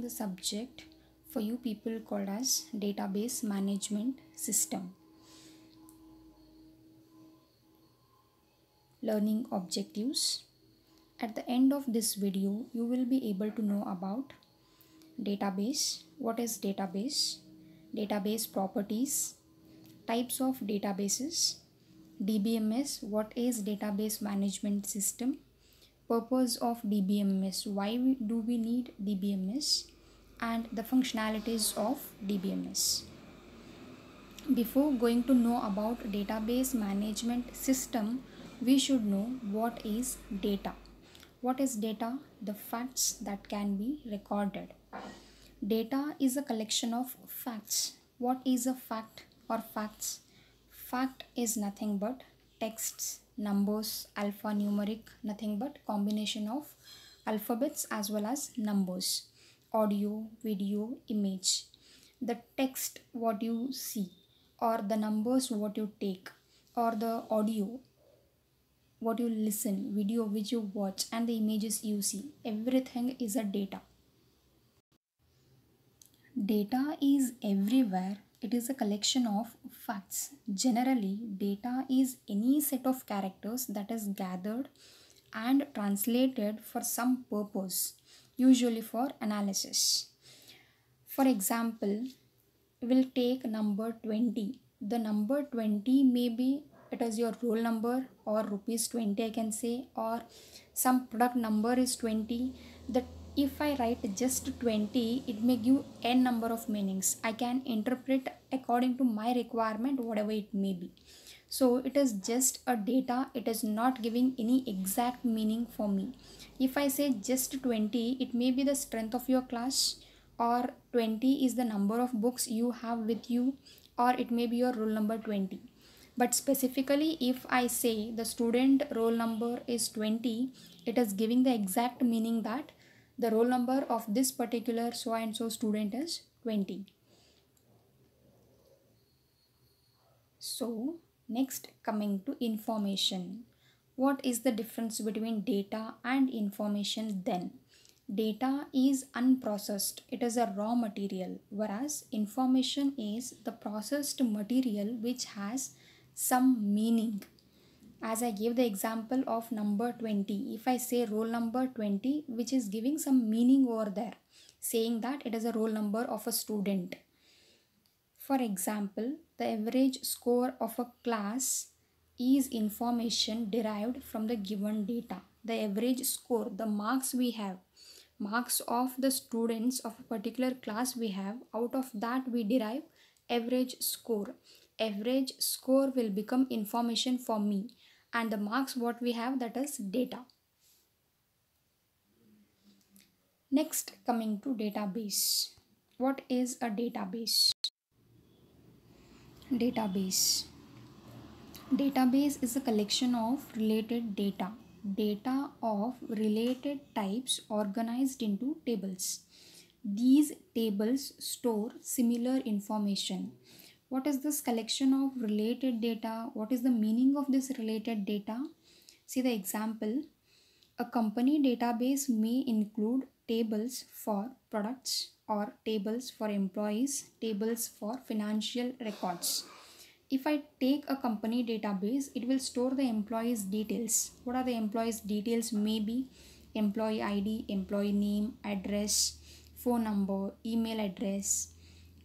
the subject for you people called as database management system. Learning objectives. At the end of this video, you will be able to know about database, what is database, database properties, types of databases, DBMS, what is database management system, purpose of DBMS, why do we need DBMS, and the functionalities of DBMS. Before going to know about database management system, we should know what is data. What is data? The facts that can be recorded. Data is a collection of facts. What is a fact or facts? Fact is nothing but texts, numbers, alphanumeric, nothing but combination of alphabets as well as numbers, audio, video, image. The text what you see, or the numbers what you take, or the audio what you listen, video which you watch, and the images you see, everything is a data. Data is everywhere. It is a collection of facts. Generally, data is any set of characters that is gathered and translated for some purpose, usually for analysis. For example, we'll take number 20. The number 20 may be it is your roll number, or rupees 20 I can say, or some product number is 20. The if I write just 20, it may give n number of meanings. I can interpret according to my requirement, whatever it may be. So it is just a data. It is not giving any exact meaning for me. If I say just 20, it may be the strength of your class, or 20 is the number of books you have with you, or it may be your roll number 20. But specifically, if I say the student roll number is 20, it is giving the exact meaning that the roll number of this particular so and so student is 20. So next, coming to information. What is the difference between data and information then? Data is unprocessed, it is a raw material, whereas information is the processed material which has some meaning. As I gave the example of number 20, if I say roll number 20, which is giving some meaning over there, saying that it is a roll number of a student. For example, the average score of a class is information derived from the given data. The average score, the marks we have, marks of the students of a particular class we have, out of that we derive average score. Average score will become information for me, and the marks what we have, that is data. Next, coming to database. What is a database? Database is a collection of related data of related types organized into tables. These tables store similar information. What is this collection of related data? What is the meaning of this related data? See the example. A company database may include tables for products, or tables for employees, tables for financial records. If I take a company database, it will store the employees' details. What are the employees' details? Maybe employee ID, employee name, address, phone number, email address,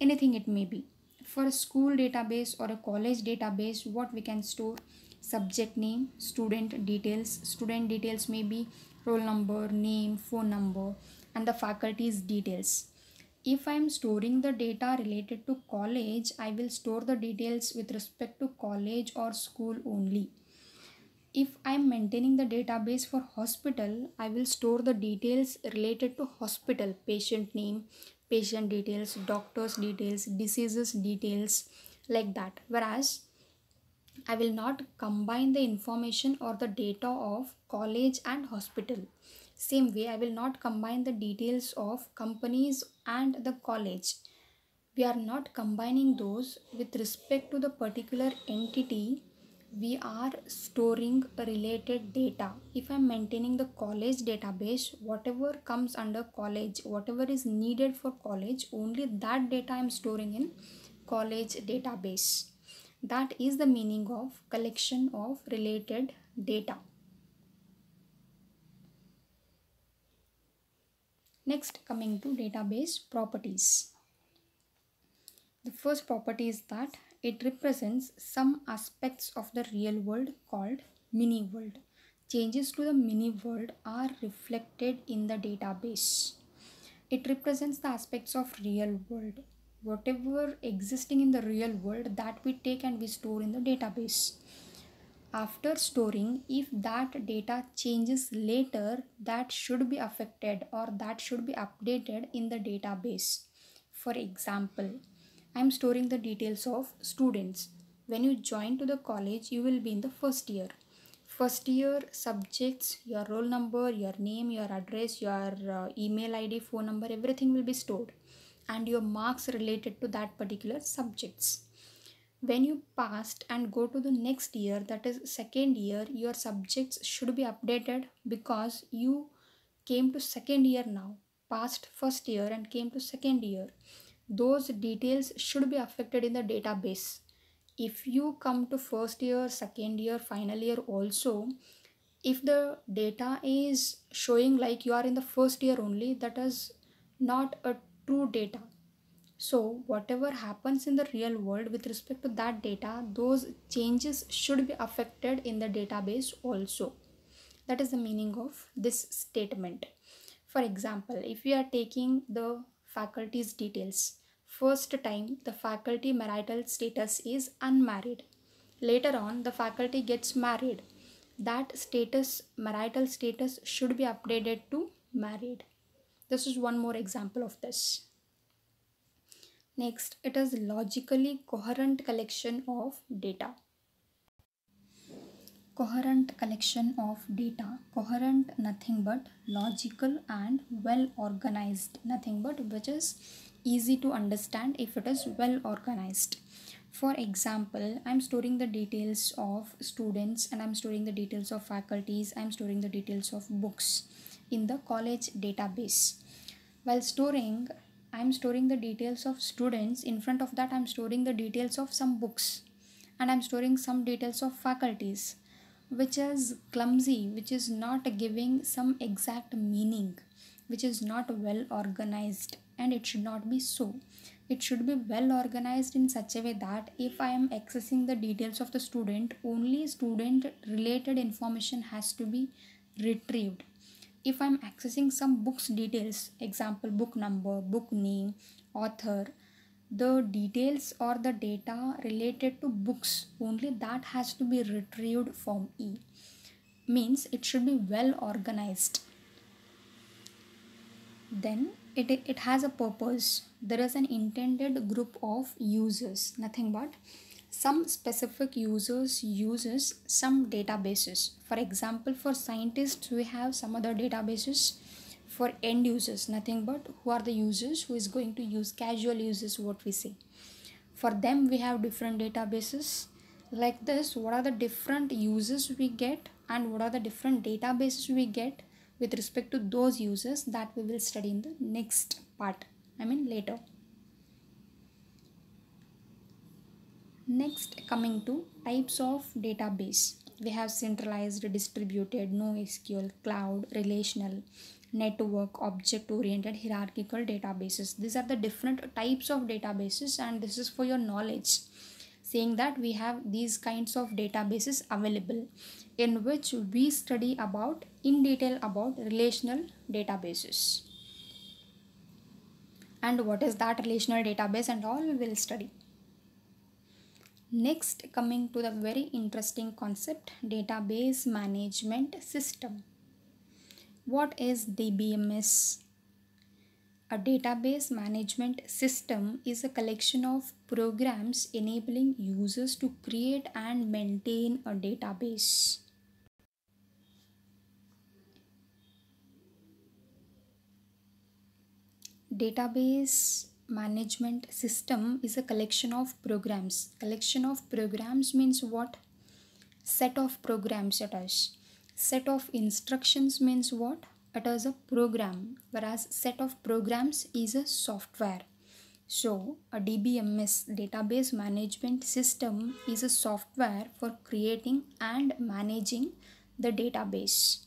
anything it may be. For a school database or a college database, what we can store? Subject name, student details. Student details may be roll number, name, phone number, and the faculty's details. If I am storing the data related to college, I will store the details with respect to college or school only. If I am maintaining the database for hospital, I will store the details related to hospital, patient name, patient details, doctor's details, diseases details, like that. Whereas I will not combine the information or the data of college and hospital. Same way, I will not combine the details of companies and the college. We are not combining those with respect to the particular entity. We are storing related data. If I'm maintaining the college database, whatever comes under college, whatever is needed for college, only that data I'm storing in college database. That is the meaning of collection of related data. Next, coming to database properties. The first property is that it represents some aspects of the real world called mini world. Changes to the mini world are reflected in the database. It represents the aspects of real world. Whatever existing in the real world, that we take and we store in the database. After storing, if that data changes later, that should be affected or that should be updated in the database. For example, I'm storing the details of students. When you join to the college, you will be in the first year. First year subjects, your roll number, your name, your address, your email ID, phone number, everything will be stored, and your marks related to that particular subjects. When you passed and go to the next year, that is second year, your subjects should be updated because you came to second year now, passed first year and came to second year. Those details should be affected in the database. If you come to first year, second year, final year also, if the data is showing like you are in the first year only, that is not a true data. So, whatever happens in the real world with respect to that data, those changes should be affected in the database also. That is the meaning of this statement. For example, if we are taking the faculty's details, first time the faculty marital status is unmarried. Later on, the faculty gets married. That status, marital status, should be updated to married. This is one more example of this. Next, it is logically coherent collection of data. Coherent collection of data. Coherent, nothing but logical and well organized, nothing but which is easy to understand if it is well organized. For example, I'm storing the details of students and I'm storing the details of faculties, I'm storing the details of books in the college database. While storing, I'm storing the details of students. In front of that, I'm storing the details of some books and I'm storing some details of faculties, which is clumsy, which is not giving some exact meaning, which is not well organized, and it should not be so. It should be well organized in such a way that if I am accessing the details of the student, only student related information has to be retrieved. If I'm accessing some books details, example book number, book name, author, the details or the data related to books, only that has to be retrieved from E. Means it should be well organized. Then it has a purpose. There is an intended group of users, nothing but some specific users uses some databases. For example, for scientists we have some other databases. For end users, nothing but who are the users who is going to use, casual users what we say, for them we have different databases. Like this, what are the different users we get and what are the different databases we get with respect to those users, that we will study in the next part, later. Next, coming to types of database, we have centralized, distributed, NoSQL, cloud, relational, network, object oriented, hierarchical databases. These are the different types of databases, and this is for your knowledge, saying that we have these kinds of databases available, in which we study about in detail about relational databases, and what is that relational database and all we will study. Next, coming to the very interesting concept, database management system. What is DBMS? A database management system is a collection of programs enabling users to create and maintain a database. Database management system is a collection of programs. Collection of programs means what? Set of programs it is. Set of instructions means what? It is a program, whereas set of programs is a software. So, a DBMS, database management system, is a software for creating and managing the database.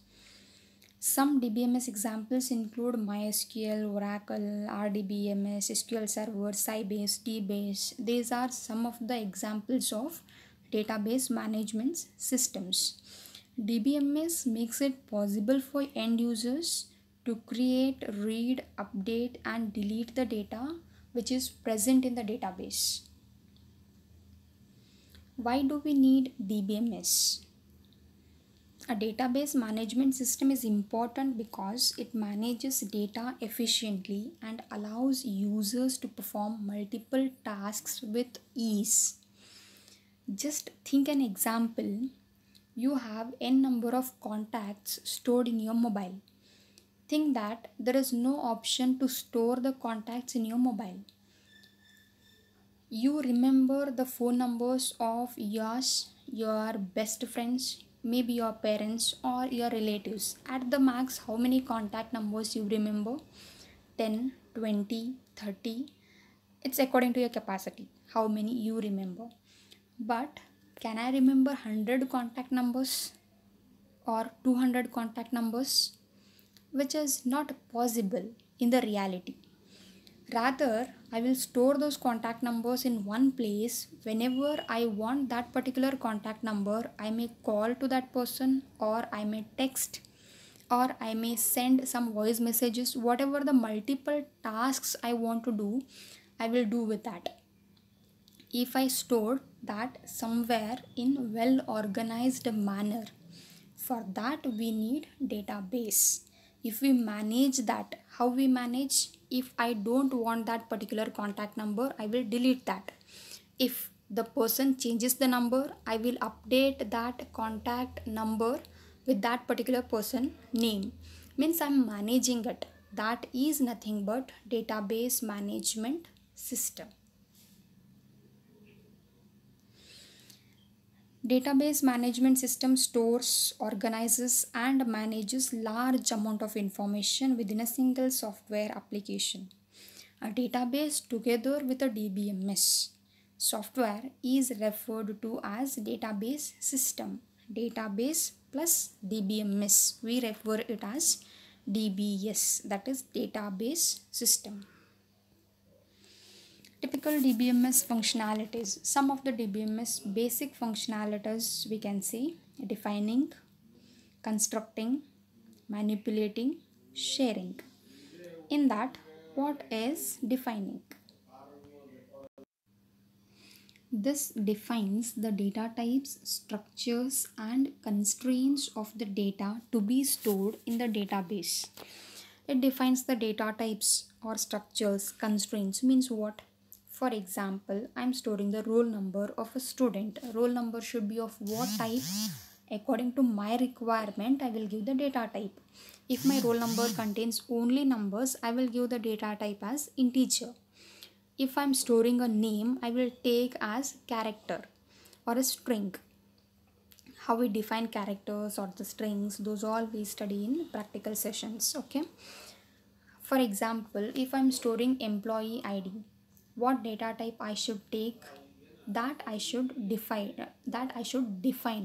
Some DBMS examples include MySQL, Oracle, RDBMS, SQL Server, Sybase, DBase. These are some of the examples of database management systems. DBMS makes it possible for end users to create, read, update, and delete the data which is present in the database. Why do we need DBMS? A database management system is important because it manages data efficiently and allows users to perform multiple tasks with ease. Just think an example. You have n number of contacts stored in your mobile. Think that there is no option to store the contacts in your mobile. You remember the phone numbers of yours, your best friends, maybe your parents or your relatives. At the max, how many contact numbers you remember? 10, 20, 30. It's according to your capacity, how many you remember. But can I remember 100 contact numbers or 200 contact numbers? Which is not possible in the reality. Rather, I will store those contact numbers in one place. Whenever I want that particular contact number, I may call to that person, or I may text, or I may send some voice messages. Whatever the multiple tasks I want to do, I will do with that. If I store that somewhere in well organized manner, for that we need database. If we manage that, how we manage? If I don't want that particular contact number, I will delete that. If the person changes the number, I will update that contact number with that particular person name. Means I'm managing it. That is nothing but database management system. Database management system stores, organizes and manages large amount of information within a single software application. A database together with a DBMS software is referred to as database system. Database plus DBMS, we refer it as DBS, that is database system. Typical DBMS functionalities. Some of the DBMS basic functionalities we can see: defining, constructing, manipulating, sharing. In that, what is defining? This defines the data types, structures, and constraints of the data to be stored in the database. It defines the data types or structures. Constraints means what? For example, I'm storing the roll number of a student. Roll number should be of what type? According to my requirement, I will give the data type. If my roll number contains only numbers, I will give the data type as integer. If I'm storing a name, I will take as character or a string. How we define characters or the strings, those all we study in practical sessions. Okay. For example, if I'm storing employee ID, what data type I should take? That I should define,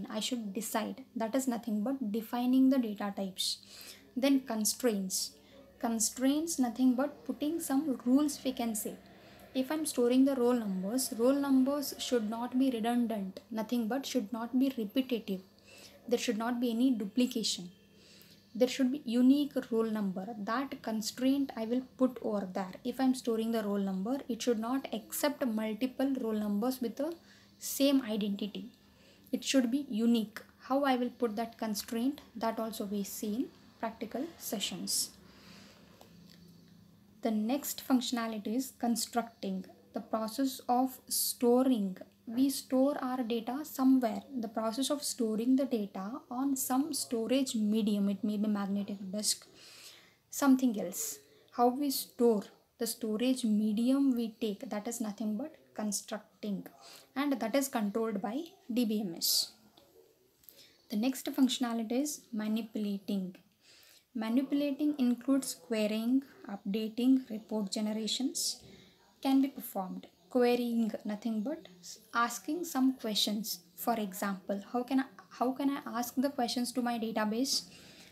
I should decide. That is nothing but defining the data types. Then constraints nothing but putting some rules, we can say. If I'm storing the roll numbers should not be redundant, nothing but should not be repetitive. There should not be any duplication. There should be unique roll number. That constraint I will put over there. If I'm storing the roll number, it should not accept multiple roll numbers with the same identity. It should be unique. How I will put that constraint, that also we see in practical sessions. The next functionality is constructing, the process of storing. We store our data somewhere. The process of storing the data on some storage medium, it may be magnetic disk, something else. How we store, the storage medium we take, that is nothing but constructing, and that is controlled by DBMS. The next functionality is manipulating. Manipulating includes querying, updating, report generations can be performed. Querying nothing but asking some questions. For example, how can I ask the questions to my database?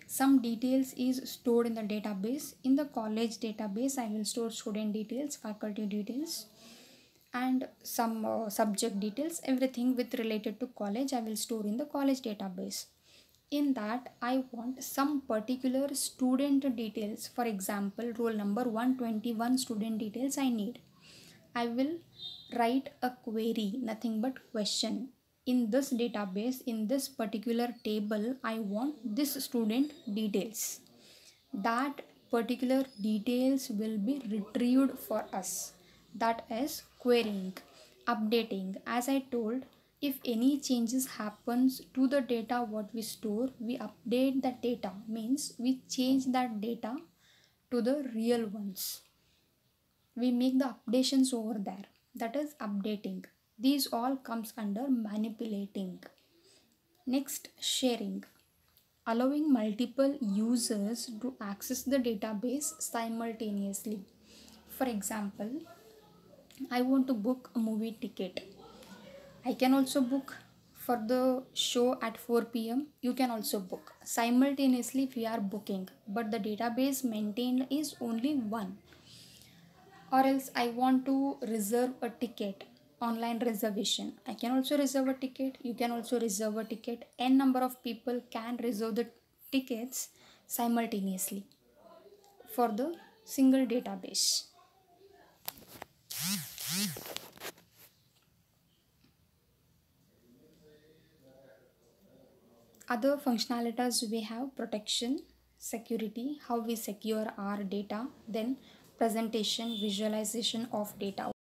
Some details is stored in the database. In the college database, I will store student details, faculty details, and some subject details. Everything with related to college I will store in the college database. In that I want some particular student details. For example, roll number 121 student details I need. I will write a query, nothing but question. In this database, in this particular table, I want this student details. That particular details will be retrieved for us. That is querying. Updating, as I told, if any changes happens to the data what we store, we update that data, means we change that data to the real ones. We make the updations over there. That is updating. These all comes under manipulating. Next, sharing, allowing multiple users to access the database simultaneously. For example, I want to book a movie ticket. I can also book for the show at 4 p.m. You can also book. Simultaneously, we are booking, but the database maintained is only one. Or else, I want to reserve a ticket, online reservation. I can also reserve a ticket. You can also reserve a ticket. N number of people can reserve the tickets simultaneously for the single database. Other functionalities we have: protection, security, how we secure our data, then presentation, visualization of data.